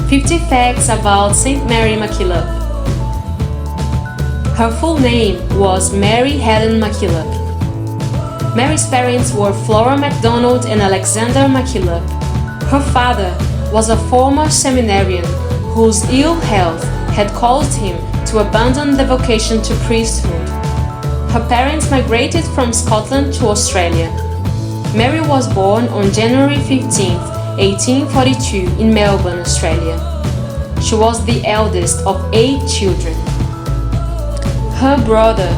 50 Facts about St. Mary Mackillop. Her full name was Mary Helen Mackillop. Mary's parents were Flora MacDonald and Alexander Mackillop. Her father was a former seminarian whose ill health had caused him to abandon the vocation to priesthood. Her parents migrated from Scotland to Australia. Mary was born on January 15, 1842 in Melbourne, Australia. She was the eldest of 8 children. Her brother,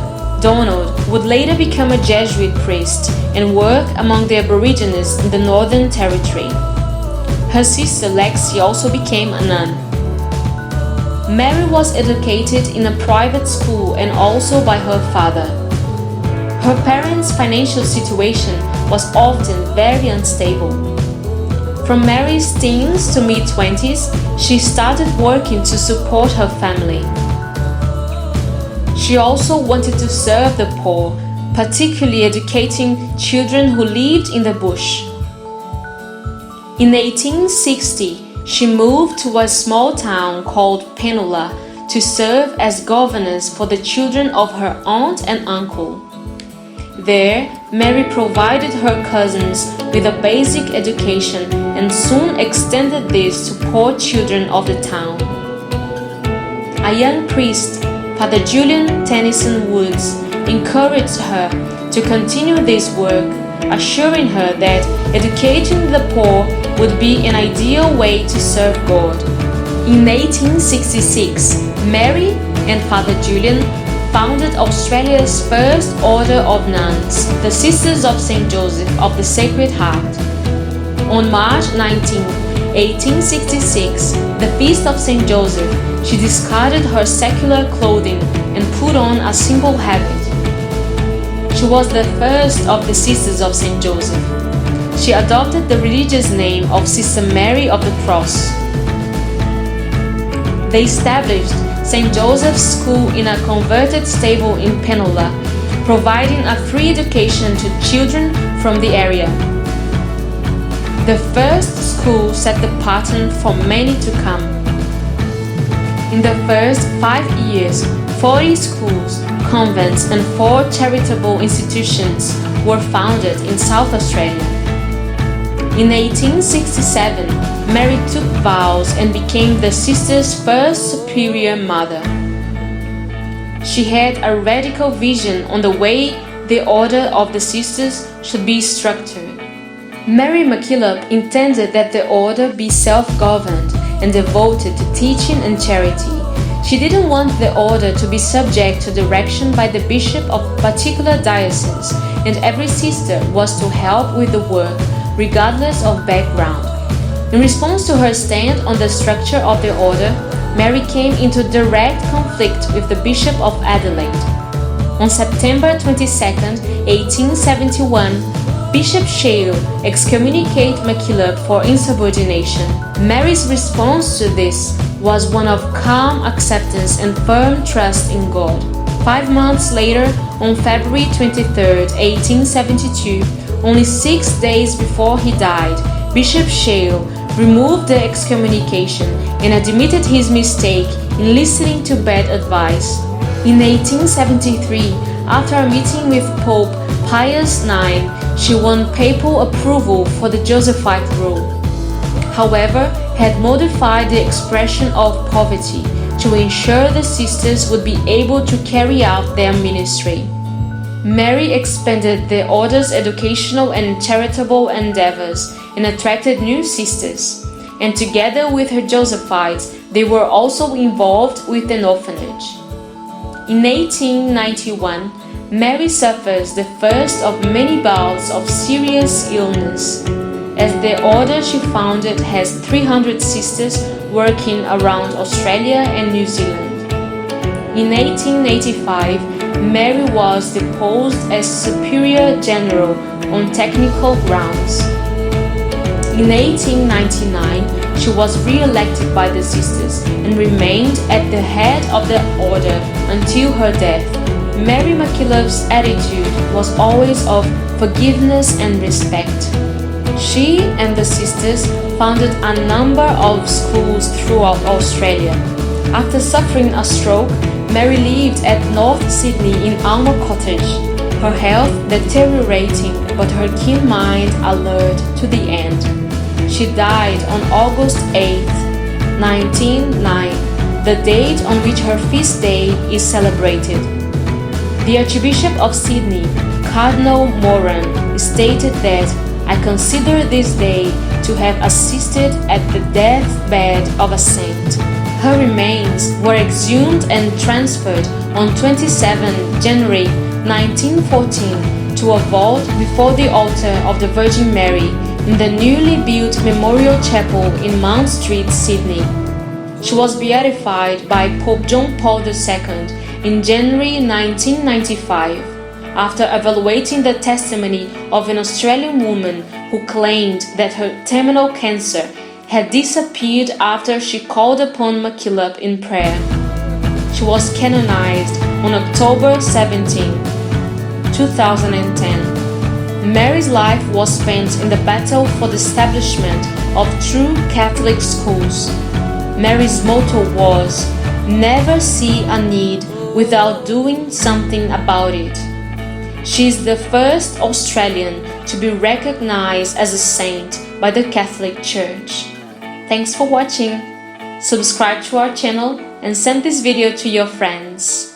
Donald, would later become a Jesuit priest and work among the Aborigines in the Northern Territory. Her sister Lexi also became a nun. Mary was educated in a private school and also by her father. Her parents' financial situation was often very unstable. From Mary's teens to mid-20s, she started working to support her family. She also wanted to serve the poor, particularly educating children who lived in the bush. In 1860, she moved to a small town called Penula to serve as governess for the children of her aunt and uncle. There, Mary provided her cousins with a basic education and soon extended this to poor children of the town. A young priest, Father Julian Tennyson Woods, encouraged her to continue this work, assuring her that educating the poor would be an ideal way to serve God. In 1866, Mary and Father Julian founded Australia's first order of nuns, the Sisters of St. Joseph of the Sacred Heart. On March 19, 1866, the feast of St. Joseph, she discarded her secular clothing and put on a simple habit. She was the first of the Sisters of St. Joseph. She adopted the religious name of Sister Mary of the Cross. They established St. Joseph's School in a converted stable in Penula, providing a free education to children from the area. The first school set the pattern for many to come. In the first 5 years, 40 schools, convents and 4 charitable institutions were founded in South Australia. In 1867, Mary took vows and became the sisters' first superior mother. She had a radical vision on the way the order of the sisters should be structured. Mary Mackillop intended that the order be self-governed and devoted to teaching and charity. She didn't want the order to be subject to direction by the bishop of a particular diocese, and every sister was to help with the work, regardless of background. In response to her stand on the structure of the order, Mary came into direct conflict with the Bishop of Adelaide. On September 22, 1871, Bishop Shale excommunicated Mackillop for insubordination. Mary's response to this was one of calm acceptance and firm trust in God. 5 months later, on February 23, 1872, only 6 days before he died, Bishop Shale removed the excommunication and admitted his mistake in listening to bad advice. In 1873, after a meeting with Pope Pius IX, she won papal approval for the Josephite rule. However, had modified the expression of poverty to ensure the sisters would be able to carry out their ministry. Mary expanded the order's educational and charitable endeavors and attracted new sisters, and together with her Josephites, they were also involved with an orphanage. In 1891, Mary suffers the first of many bouts of serious illness, as the order she founded has 300 sisters working around Australia and New Zealand. In 1885, Mary was deposed as Superior General on technical grounds. In 1899, she was re-elected by the sisters and remained at the head of the order until her death. Mary Mackillop's attitude was always of forgiveness and respect. She and the sisters founded a number of schools throughout Australia. After suffering a stroke, Mary lived at North Sydney in Alma Cottage, her health deteriorating but her keen mind alert to the end. She died on August 8, 1909, the date on which her feast day is celebrated. The Archbishop of Sydney, Cardinal Moran, stated that I consider this day to have assisted at the deathbed of a saint. Her remains were exhumed and transferred on 27 January 1914 to a vault before the altar of the Virgin Mary in the newly built Memorial Chapel in Mount Street, Sydney. She was beatified by Pope John Paul II in January 1995 after evaluating the testimony of an Australian woman who claimed that her terminal cancer had disappeared after she called upon Mackillop in prayer. She was canonized on October 17, 2010. Mary's life was spent in the battle for the establishment of true Catholic schools. Mary's motto was, "Never see a need without doing something about it." She is the first Australian to be recognized as a saint by the Catholic Church. Thanks for watching. Subscribe to our channel and send this video to your friends.